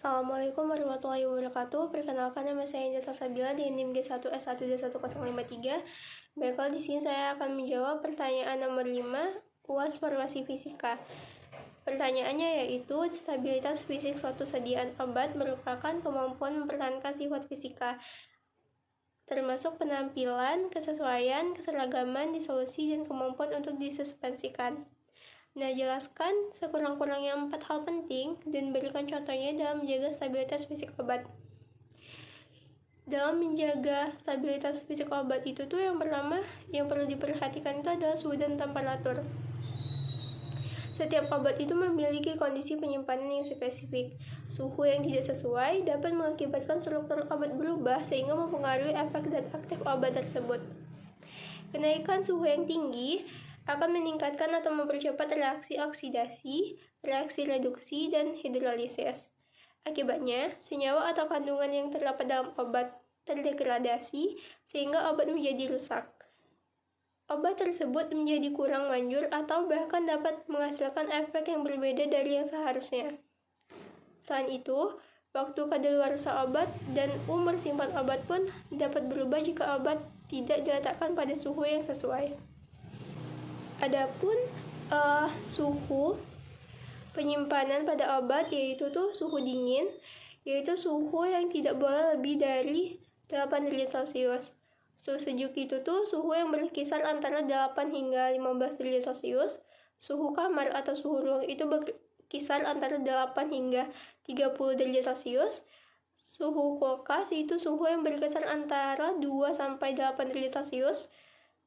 Assalamualaikum warahmatullahi wabarakatuh. Perkenalkan, nama saya Indah Salsabila di NIM G1S1D1003. Baiklah, di sini saya akan menjawab pertanyaan nomor 5, UAS Farmasi Fisika. Pertanyaannya yaitu, stabilitas fisik suatu sediaan obat merupakan kemampuan mempertahankan sifat fisika, termasuk penampilan, kesesuaian, keseragaman, disolusi, dan kemampuan untuk disuspensikan. Nah, jelaskan sekurang-kurangnya 4 hal penting dan berikan contohnya dalam menjaga stabilitas fisik obat. Dalam menjaga stabilitas fisik obat itu tuh yang pertama yang perlu diperhatikan itu adalah suhu dan temperatur. Setiap obat itu memiliki kondisi penyimpanan yang spesifik. Suhu yang tidak sesuai dapat mengakibatkan struktur obat berubah sehingga mempengaruhi efek dan aktif obat tersebut. Kenaikan suhu yang tinggi akan meningkatkan atau mempercepat reaksi oksidasi, reaksi reduksi, dan hidrolisis. Akibatnya, senyawa atau kandungan yang terdapat dalam obat terdegradasi sehingga obat menjadi rusak. Obat tersebut menjadi kurang manjur atau bahkan dapat menghasilkan efek yang berbeda dari yang seharusnya. Selain itu, waktu kadaluarsa obat dan umur simpan obat pun dapat berubah jika obat tidak diletakkan pada suhu yang sesuai. Adapun suhu penyimpanan pada obat yaitu suhu dingin, yaitu suhu yang tidak boleh lebih dari 8 derajat Celcius. Suhu sejuk itu suhu yang berkisar antara 8 hingga 15 derajat Celcius. Suhu kamar atau suhu ruang itu berkisar antara 8 hingga 30 derajat Celcius. Suhu kulkas itu suhu yang berkisar antara 2 sampai 8 derajat Celcius.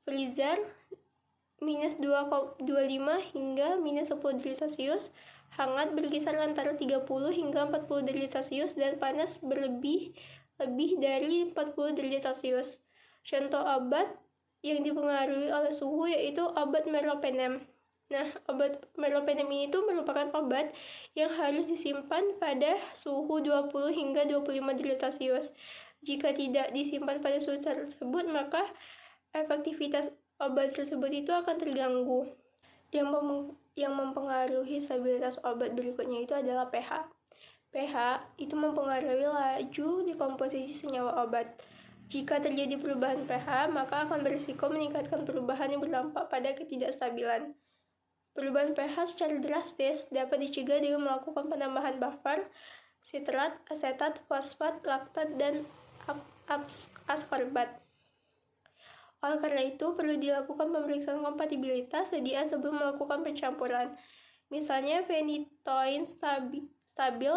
Freezer minus 2,25 hingga minus 10 derajat Celcius. Hangat berkisar antara 30 hingga 40 derajat Celcius dan panas lebih dari 40 derajat Celcius. Contoh obat yang dipengaruhi oleh suhu yaitu obat meropenem. Nah, obat meropenem ini merupakan obat yang harus disimpan pada suhu 20 hingga 25 derajat Celcius. Jika tidak disimpan pada suhu tersebut, maka efektivitas obat tersebut itu akan terganggu. Yang mempengaruhi stabilitas obat berikutnya itu adalah pH. pH itu mempengaruhi laju dekomposisi senyawa obat. Jika terjadi perubahan pH, maka akan berisiko meningkatkan perubahan yang berdampak pada ketidakstabilan. Perubahan pH secara drastis dapat dicegah dengan melakukan penambahan buffer, sitrat, asetat, fosfat, laktat, dan askorbat. Oleh karena itu, perlu dilakukan pemeriksaan kompatibilitas sediaan sebelum melakukan pencampuran. Misalnya, phenytoin stabil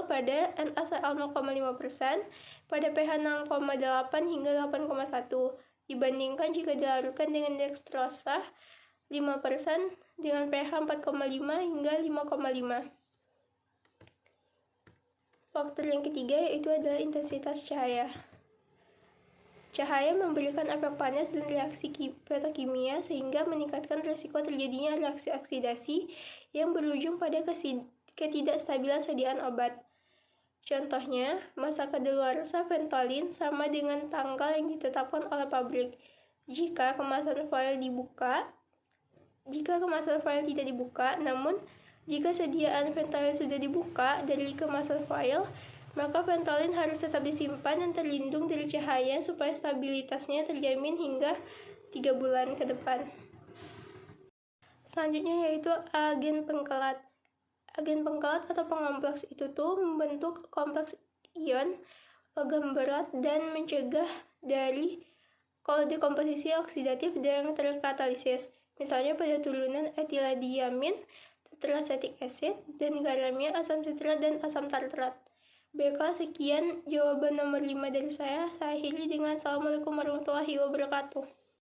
pada NaCl 0,5%, pada pH 6,8 hingga 8,1, dibandingkan jika dilarutkan dengan dextrosa 5% dengan pH 4,5 hingga 5,5. Faktor yang ketiga yaitu adalah intensitas cahaya. Cahaya memberikan efek panas dan reaksi petrokimia sehingga meningkatkan risiko terjadinya reaksi oksidasi yang berujung pada ketidakstabilan sediaan obat. Contohnya, masa kadaluarsa Ventolin sama dengan tanggal yang ditetapkan oleh pabrik. Jika kemasan foil tidak dibuka, namun jika sediaan Ventolin sudah dibuka dari kemasan foil, maka Ventolin harus tetap disimpan dan terlindung dari cahaya supaya stabilitasnya terjamin hingga 3 bulan ke depan. Selanjutnya yaitu agen pengkelat. Agen pengkelat atau pengomplos itu membentuk kompleks ion logam berat dan mencegah dari dekomposisi oksidatif dan terkatalisis. Misalnya pada turunan etiladiamin, tetraacetic acid, dan garamnya asam sitrat dan asam tartrat. Baiklah, sekian jawaban nomor 5 dari saya. Saya akhiri dengan Assalamualaikum warahmatullahi wabarakatuh.